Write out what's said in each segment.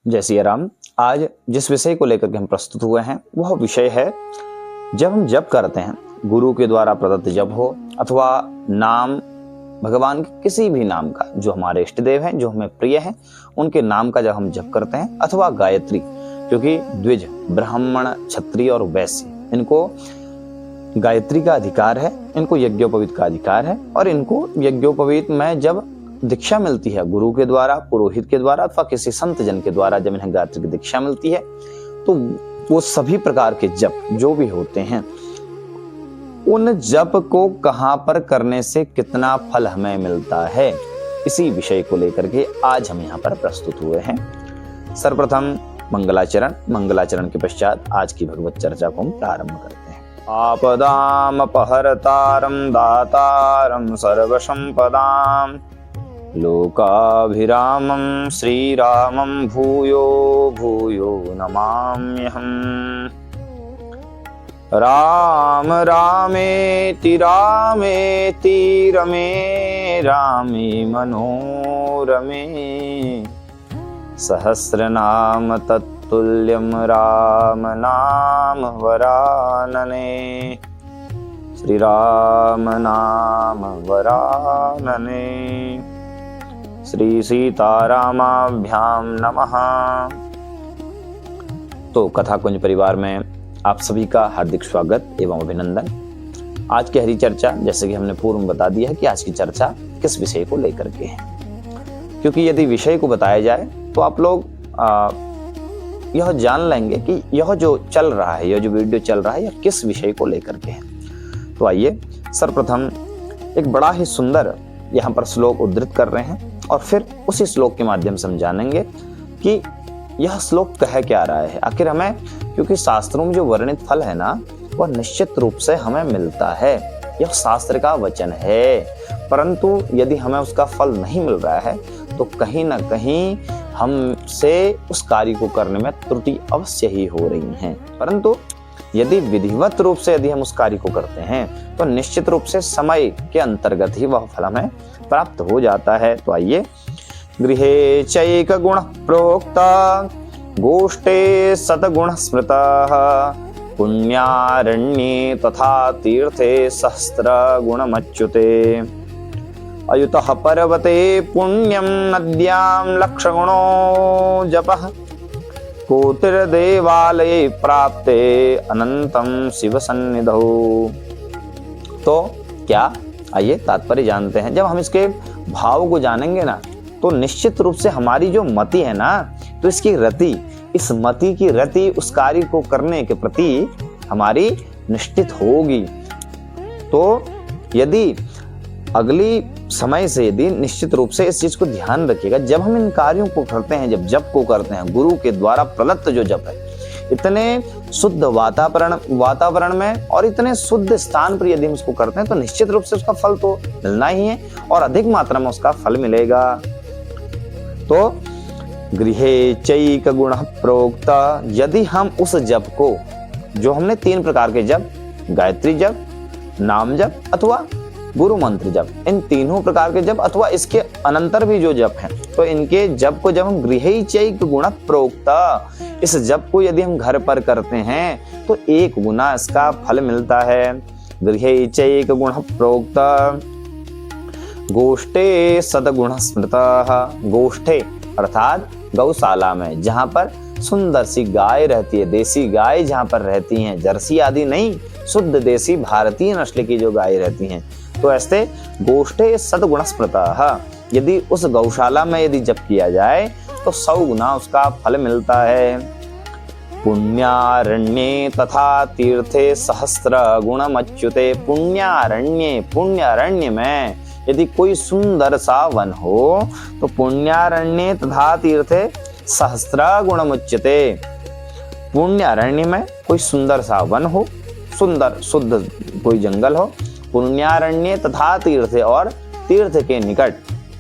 जय सिया राम। आज जिस विषय को लेकर के हम प्रस्तुत हुए हैं वह विषय है, जब हम जप करते हैं, गुरु के द्वारा प्रदत्त जप हो अथवा नाम, भगवान के किसी भी नाम का, जो हमारे इष्ट देव हैं, जो हमें प्रिय हैं, उनके नाम का जब हम जप करते हैं, अथवा गायत्री, क्योंकि द्विज, ब्राह्मण, क्षत्रिय और वैश्य, इनको गायत्री का अधिकार है, इनको यज्ञोपवीत का अधिकार है। और इनको यज्ञोपवीत में जब दीक्षा मिलती है गुरु के द्वारा, पुरोहित के द्वारा अथवा किसी संत जन के द्वारा, जब इन्हें गायत्री की दीक्षा मिलती है, तो वो सभी प्रकार के जप जो भी होते हैं, उन जप को कहां पर करने से कितना फल हमें मिलता है, इसी विषय को लेकर के आज हम यहाँ पर प्रस्तुत हुए हैं। सर्वप्रथम मंगलाचरण, मंगलाचरण के पश्चात आज की भगवत चर्चा को हम प्रारंभ करते हैं। आपदाम अपहरतारम दातारम सर्वसंपदाम लोकाभिरामं श्रीरामं भूयो भूयो नमाम्यहम्। राम रामेति रामेति रमे रामे मनोरमे सहस्रनाम तत्तुल्यं राम नाम वरानने। श्री राम नाम वरानने। श्री सीतारामाभ्याम नमः। तो कथा कुंज परिवार में आप सभी का हार्दिक स्वागत एवं अभिनंदन। आज की हरी चर्चा, जैसे कि हमने पूर्व में बता दिया है कि आज की चर्चा किस विषय को लेकर के है, क्योंकि यदि विषय को बताया जाए तो आप लोग यह जान लेंगे कि यह जो चल रहा है, यह जो वीडियो चल रहा है, यह किस विषय को लेकर के है। तो आइए सर्वप्रथम एक बड़ा ही सुंदर यहाँ पर श्लोक उद्धृत कर रहे हैं और फिर उसी श्लोक के माध्यम से हम जानेंगे कि यह श्लोक कह क्या रहा है। आखिर हमें, क्योंकि शास्त्रों में जो वर्णित फल है ना, वह निश्चित रूप से हमें मिलता है, यह शास्त्र का वचन है। परंतु यदि हमें उसका फल नहीं मिल रहा है तो कहीं ना कहीं हमसे उस कार्य को करने में त्रुटि अवश्य ही हो रही है। परंतु यदि विधिवत रूप से यदि हम उस कार्य को करते हैं तो निश्चित रूप से समय के अंतर्गत ही वह फल हमें प्राप्त हो जाता है। तो आइए, गृहे चैक गुण प्रोक्ता गोष्ठे सतगुण स्मृतः पुण्यारण्ये तथा तीर्थे सहस्र गुणमच्युते अयुतः पर्वते पुण्यं नद्यां लक्षगुणो जपः कोटिर्देवालये प्राप्ते अनंतम शिव सन्निधौ। तो क्या, आइए तात्पर्य जानते हैं। जब हम इसके भाव को जानेंगे ना, तो निश्चित रूप से हमारी जो मति है ना, तो इसकी रति, इस मति की रति उस कार्य को करने के प्रति हमारी निश्चित होगी। तो यदि अगली समय से यदि निश्चित रूप से इस चीज को ध्यान रखिएगा, जब हम इन कार्यों को करते हैं, जब जप को करते हैं, गुरु के द्वारा प्रदत्त जो जप है, इतने शुद्ध वातावरण में और इतने शुद्ध स्थान पर यदि हम इसको करते हैं तो निश्चित रूप से उसका फल तो मिलना ही है और अधिक मात्रा में उसका फल मिलेगा। तो गृहे चैक गुण प्रोक्ता, यदि हम उस जप को, जो हमने 3 प्रकार के जप, गायत्री जप, नाम जप अथवा गुरु मंत्र जप, इन तीनों प्रकार के जप अथवा इसके अनंतर भी जो जप हैं, तो इनके जप को जब हम गृहे चैक गुण प्रोक्ता, इस जप को यदि हम घर पर करते हैं तो 1 गुना इसका फल मिलता है। गृहे चैक गुण प्रोक्ता गोष्ठे सदगुण स्मृतः। गोष्ठे अर्थात गौशाला में, जहां पर सुंदर सी गाय रहती है, देसी गाय जहां पर रहती हैं, जर्सी आदि नहीं, शुद्ध देसी भारतीय नस्ल की जो गाय रहती हैं, तो ऐसे गोष्ठे सदगुण स्मृतः, यदि उस गौशाला में यदि जप किया जाए तो 100 गुना उसका फल मिलता है। पुण्यारण्ये तथा तीर्थे सहस्र गुणमच्युते। पुण्यारण्ये, पुण्यारण्य में यदि कोई सुंदर सा वन हो तो पुण्यारण्ये तथा तीर्थे सहस्र गुणमुच्यते। पुण्यारण्य में कोई सुंदर सा वन हो, सुंदर शुद्ध कोई जंगल हो, पुण्यारण्य तथा तीर्थ, और तीर्थ के निकट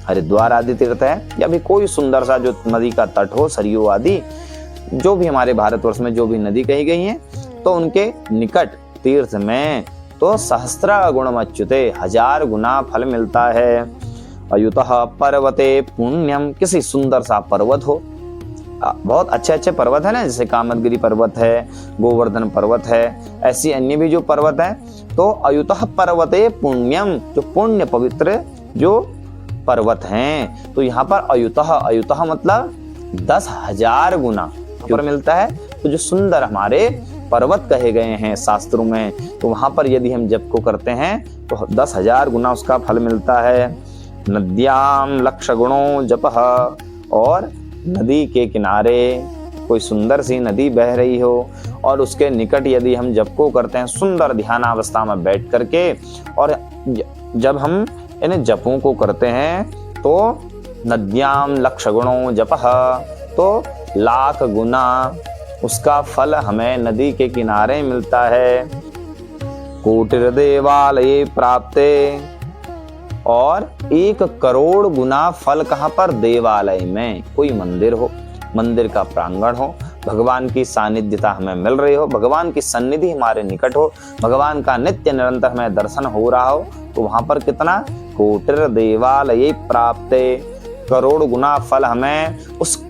हरिद्वार आदि तीर्थ है, या भी कोई सुंदर सा जो नदी का तट हो, सरयू आदि, जो भी हमारे भारतवर्ष में जो भी नदी कही गई है, तो उनके निकट तीर्थ में तो सहस्र गुणमच्युते, 1000 गुना फल मिलता है। अयुतः पर्वते पुण्यम, किसी सुंदर सा पर्वत हो, बहुत अच्छे अच्छे पर्वत है ना, जैसे कामदगिरि पर्वत है, गोवर्धन पर्वत है, ऐसी अन्य भी जो पर्वत है। तो अयुतः पर्वते पुण्यम, जो पुण्य पवित्र जो पर्वत हैं। तो यहाँ पर अयुतः, अयुतः मतलब 10,000 गुना पर मिलता है। तो जो सुंदर हमारे पर्वत कहे गए हैं शास्त्रों में, तो वहां पर यदि हम जप को करते हैं तो 10,000 गुना उसका फल मिलता है। नद्याम लक्ष गुणों जपः, और नदी के किनारे कोई सुंदर सी नदी बह रही हो और उसके निकट यदि हम जप को करते हैं सुंदर ध्यानावस्था में बैठ करके, और जब हम इन जपों को करते हैं तो नद्याम लक्ष गुणों जपः, तो लाख गुना उसका फल हमें नदी के किनारे मिलता है। कोटिर देवालये प्राप्ते, और 1 करोड़ गुना फल कहाँ पर? देवालय में, कोई मंदिर हो, मंदिर का प्रांगण हो, भगवान की सानिध्यता हमें मिल रही हो, भगवान की सन्निधि हमारे निकट हो, भगवान का नित्य निरंतर हमें दर्शन हो रहा हो, तो वहां पर कितना? कोटिर देवालये प्राप्ते, करोड़ गुना फल हमें उस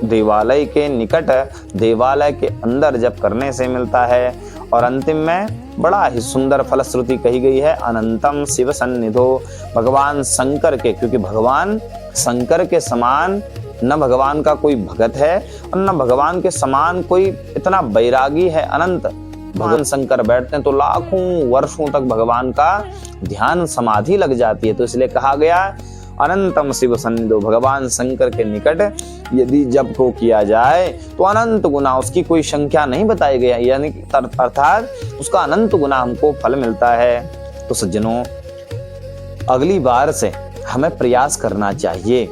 देवालय के निकट, देवालय के अंदर जप करने से मिलता है। और अंतिम में बड़ा ही सुंदर फलश्रुति कही गई है, अनंतम शिव सन्निधो, भगवान शंकर के, क्योंकि भगवान शंकर के समान न भगवान का कोई भगत है और न भगवान के समान कोई इतना बैरागी है। अनंत भगवान शंकर बैठते हैं तो लाखों वर्षों तक भगवान का ध्यान समाधि लग जाती है। तो इसलिए कहा गया अनंतम शिव सन्निधो, भगवान शंकर के निकट यदि जप को किया जाए तो अनंत गुना, उसकी कोई संख्या नहीं बताई गई, यानी अर्थात उसका अनंत गुना हमको फल मिलता है। तो सज्जनों, अगली बार से हमें प्रयास करना चाहिए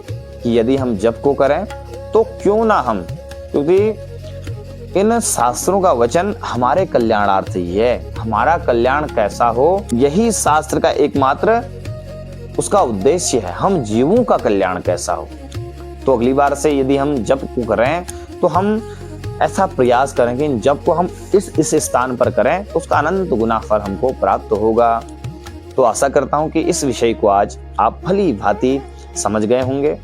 कि यदि हम जप को करें तो क्यों ना हम, क्योंकि इन शास्त्रों का वचन हमारे कल्याणार्थ ही है, हमारा कल्याण कैसा हो यही शास्त्र का एकमात्र उसका उद्देश्य है, हम जीवों का कल्याण कैसा हो। तो अगली बार से यदि हम जप को करें तो हम ऐसा प्रयास करें कि जप को हम इस स्थान पर करें तो उसका अनंत गुना फल हमको प्राप्त होगा। तो आशा करता हूं कि इस विषय को आज आप भली भांति समझ गए होंगे,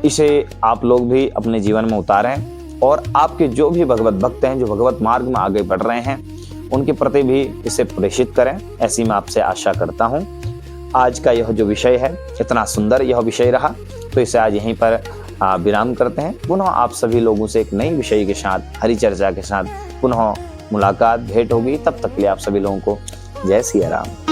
इसे आप लोग भी अपने जीवन में उतारें और आपके जो भी भगवत भक्त हैं, जो भगवत मार्ग में आगे बढ़ रहे हैं, उनके प्रति भी इसे प्रेषित करें, ऐसी मैं आपसे आशा करता हूं। आज का यह जो विषय है, इतना सुंदर यह विषय रहा, तो इसे आज यहीं पर विराम करते हैं। पुनः आप सभी लोगों से एक नई विषय के साथ, हरि चर्चा के साथ पुनः मुलाकात, भेंट होगी। तब तक के लिए आप सभी लोगों को जय सिया राम।